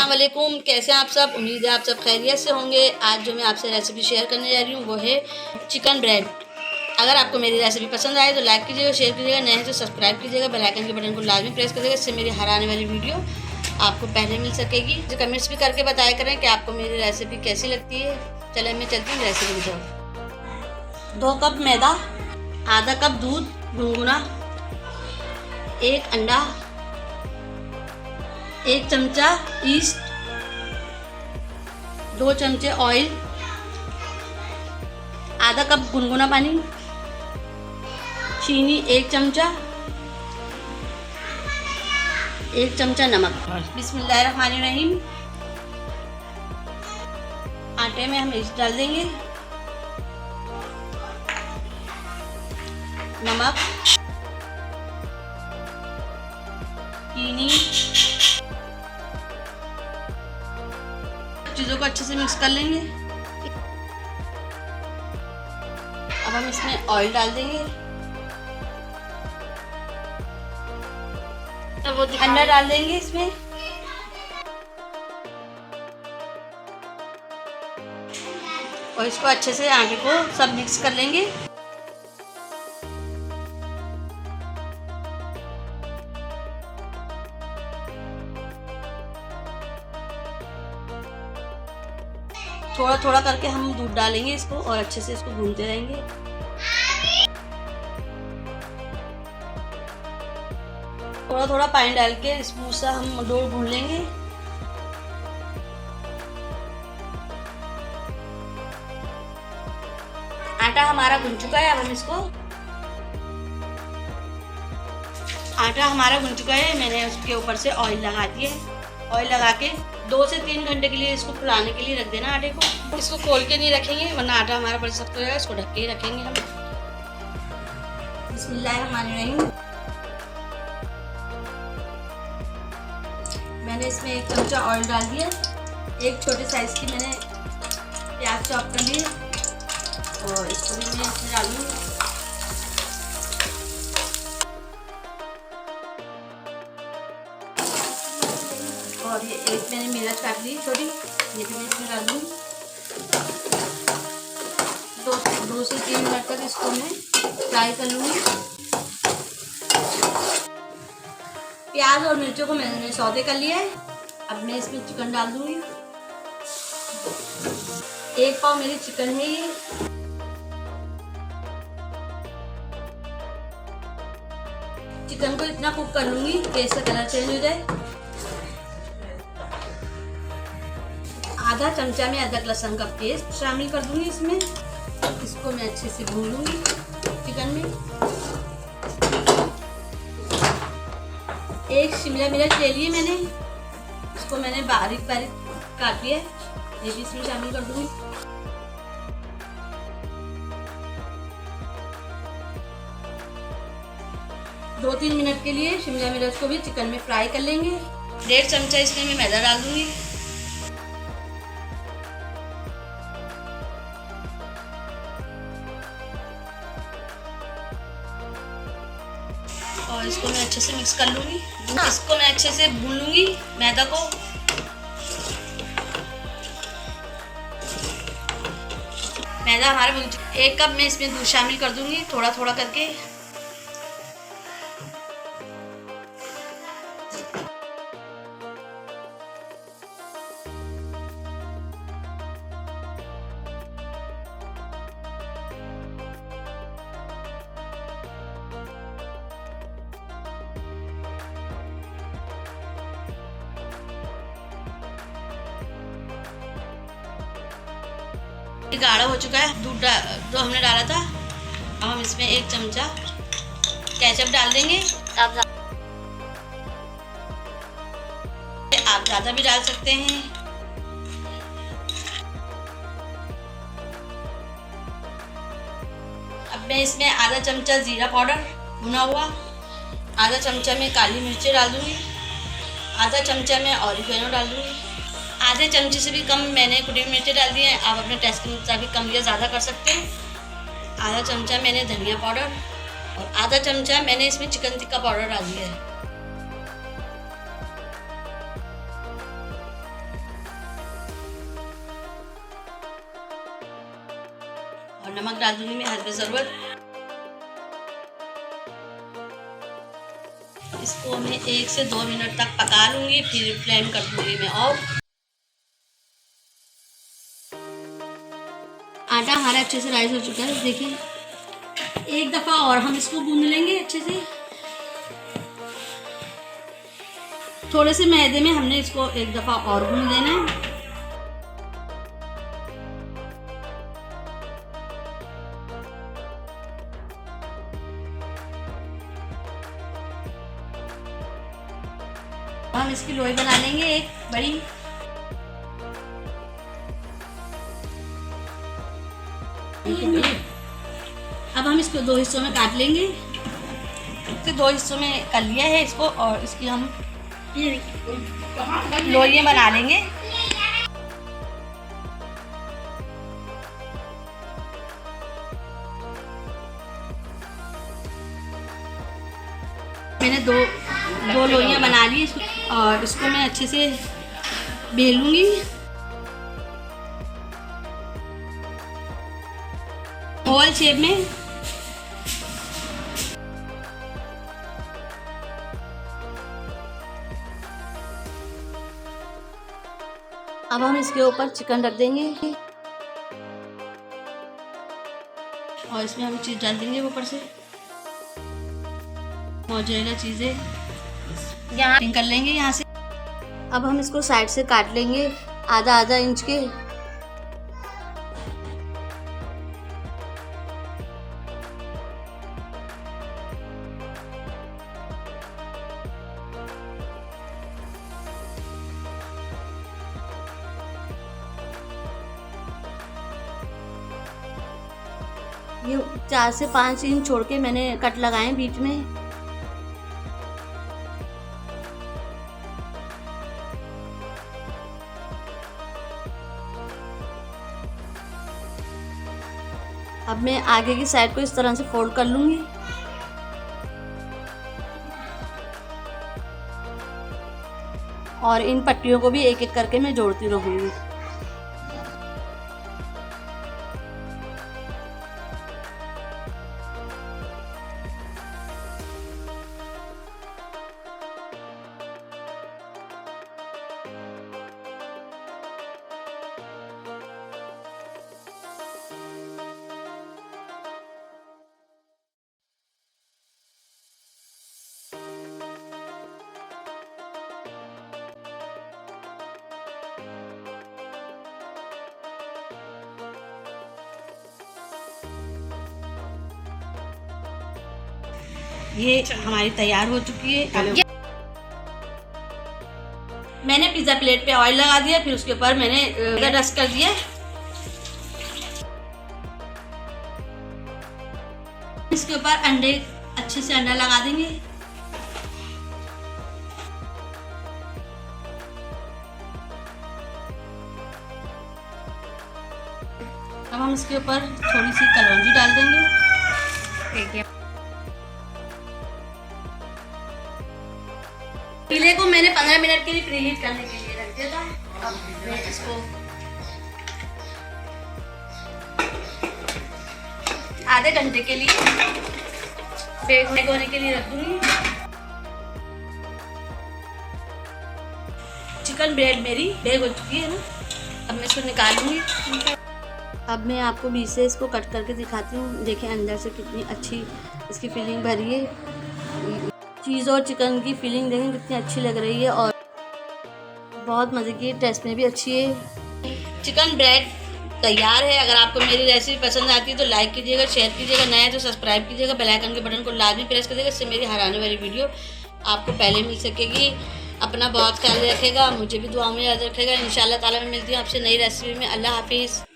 अस्सलाम वालेकुम। कैसे हैं आप सब? उम्मीद है आप सब खैरियत से होंगे। आज जो मैं आपसे रेसिपी शेयर करने जा रही हूँ वो है चिकन ब्रेड। अगर आपको मेरी रेसिपी पसंद आए तो लाइक कीजिएगा, शेयर कीजिएगा, नए हैं तो सब्सक्राइब कीजिएगा, बेल आइकन के बटन को लाजमी प्रेस कीजिएगा। इससे मेरी हर आने वाली वीडियो आपको पहले मिल सकेगी। तो कमेंट्स भी करके बताया करें कि आपको मेरी रेसिपी कैसी लगती है। चले मैं चलती हूँ रेसिपी की तरफ। 2 कप मैदा, आधा कप दूध गुनगुना, 1 अंडा, 1 चमचा ईस्ट, 2 चमचे ऑयल, आधा कप गुनगुना पानी, चीनी 1 चमचा, 1 चमचा नमक। बिस्मिल्लाहिर्रहमानिर्रहीम। आटे में हम ईस्ट डाल देंगे, नमक, चीनी, चीज़ों को अच्छे से मिक्स कर लेंगे। अब हम इसमें ऑयल डाल देंगे, अंडा डाल देंगे इसमें, और इसको अच्छे से आटे को सब मिक्स कर लेंगे। थोड़ा थोड़ा करके हम दूध डालेंगे इसको और अच्छे से इसको भूनते रहेंगे। थोड़ा थोड़ा पानी डाल के स्मूथ सा हम डो भून लेंगे। आटा हमारा भुन चुका है। अब हम इसको आटा हमारा भुन चुका है। मैंने उसके ऊपर से ऑयल लगा दिया है। ऑयल लगा के 2 से 3 घंटे के लिए इसको फुलाने के लिए रख देना आटे को। इसको खोल के नहीं रखेंगे वरना आटा हमारा बड़ सख्त हो जाएगा। इसको ढक के ही रखेंगे हम। बिस्मिल्लाहिर्रहमानिर्रहीम। मैंने इसमें 1 चमचा ऑयल डाल दिया। 1 छोटे साइज की मैंने प्याज चॉप कर ली और इसको भी मैं इसमें डालूंगी। और ये एक मैंने मिर्च काट ली छोटी, ये भी मैं इसमें डाल दूँगी। 2 से 3 मिनट तक इसको मैं फ्राई कर लूँगी। प्याज और मिर्चों को मैंने सौते कर लिया है। अब मैं इसमें चिकन डाल दूँगी। 1 पाव मेरी चिकन है ये। चिकन को इतना कुक कर लूँगी कि इसका कलर चेंज हो जाए। आधा चमचा में अदरक लहसुन का पेस्ट शामिल कर दूंगी इसमें। इसको मैं अच्छे से भून लूंगी चिकन में। 1 शिमला मिर्च ले लिए मैंने, इसको मैंने बारीक बारीक काट लिया है। ये भी इसमें शामिल कर दूंगी। दो 3 मिनट के लिए शिमला मिर्च को भी चिकन में फ्राई कर लेंगे। 1.5 चमचा इसमें मैं मैदा डाल दूंगी। और इसको मैं अच्छे से मिक्स कर लूँगी। इसको मैं अच्छे से भून लूँगी मैदा को। मैदा हमारा भून चुका है। 1 कप मैं इसमें दूध शामिल कर दूँगी थोड़ा थोड़ा करके। गाढ़ा हो चुका है दूध जो हमने डाला था। अब हम इसमें 1 चमचा केचप डाल देंगे। आप ज़्यादा भी डाल सकते हैं। अब मैं इसमें आधा चमचा जीरा पाउडर भुना हुआ, आधा चमचा में काली मिर्चें डाल दूँगी, आधा चमचा में ऑरिगेनो डाल दूँगी। आधे चमचे से भी कम मैंने कुटी हुई मिर्चें डाल दी हैं। आप अपने टेस्ट के मुताबिक कम या ज़्यादा कर सकते हैं। आधा चमचा मैंने धनिया पाउडर और आधा चमचा मैंने इसमें चिकन टिक्का पाउडर डाल दिया है। नमक डाल दूंगी मैं हस्बे ज़रूरत। इसको मैं 1 से 2 मिनट तक पका लूँगी, फिर फ्लेम कर दूँगी मैं ऑफ। आटा हमारा अच्छे से राइस हो चुका है, देखिए। एक दफ़ा और हम इसको गूंद लेंगे अच्छे से। थोड़े से मैदे में हमने इसको एक दफ़ा और गूंद देना है। हम इसकी लोई बना लेंगे एक बड़ी। अब हम इसको 2 हिस्सों में काट लेंगे। इसे 2 हिस्सों में कर लिया है इसको, और इसकी हम लोइयां बना लेंगे। मैंने दो लोइयां बना ली और इसको मैं अच्छे से बेलूंगी ओवल शेप में। अब हम इसके ऊपर चिकन रख देंगे और इसमें हम चीज़ डाल देंगे ऊपर से। मोज़रेला चीज़ें यहाँ कर लेंगे यहाँ से। अब हम इसको साइड से काट लेंगे आधा इंच के। ये 4 से 5 इंच छोड़ के मैंने कट लगाए बीच में। अब मैं आगे की साइड को इस तरह से फोल्ड कर लूंगी और इन पट्टियों को भी एक एक करके मैं जोड़ती रहूंगी। ये हमारी तैयार हो चुकी है। मैंने पिज़्ज़ा प्लेट पे ऑयल लगा दिया, फिर उसके ऊपर मैंने रस कर दिया। इसके ऊपर अंडे अच्छे से अंडा लगा देंगे। अब हम इसके ऊपर थोड़ी सी कलौंजी डाल देंगे। पीले को मैंने 15 मिनट के लिए प्रीहीट करने के लिए रख दिया था। अब मैं इसको आधे घंटे के लिए बेक होने के लिए रख दूंगी। चिकन ब्रेड मेरी बेक हो चुकी है ना, अब मैं इसको निकाल लूंगी। अब मैं आपको बीच से इसको कट करके दिखाती हूँ। देखिए अंदर से कितनी अच्छी इसकी फीलिंग भरी है। चीज़ और चिकन की फीलिंग देखें कितनी अच्छी लग रही है और बहुत मज़े की, टेस्ट में भी अच्छी है। चिकन ब्रेड तैयार है। अगर आपको मेरी रेसिपी पसंद आती है तो लाइक कीजिएगा, शेयर कीजिएगा, नया है तो सब्सक्राइब कीजिएगा, बेल आइकन के बटन को लाजमी प्रेस कीजिएगा। इससे मेरी हर आने वाली वीडियो आपको पहले मिल सकेगी। अपना बहुत ख्याल रखेगा, मुझे भी दुआ में याद रखेगा। इंशाल्लाह ताला मैं मिलती हूँ आपसे नई रेसिपी में। अल्लाह हाफिज़।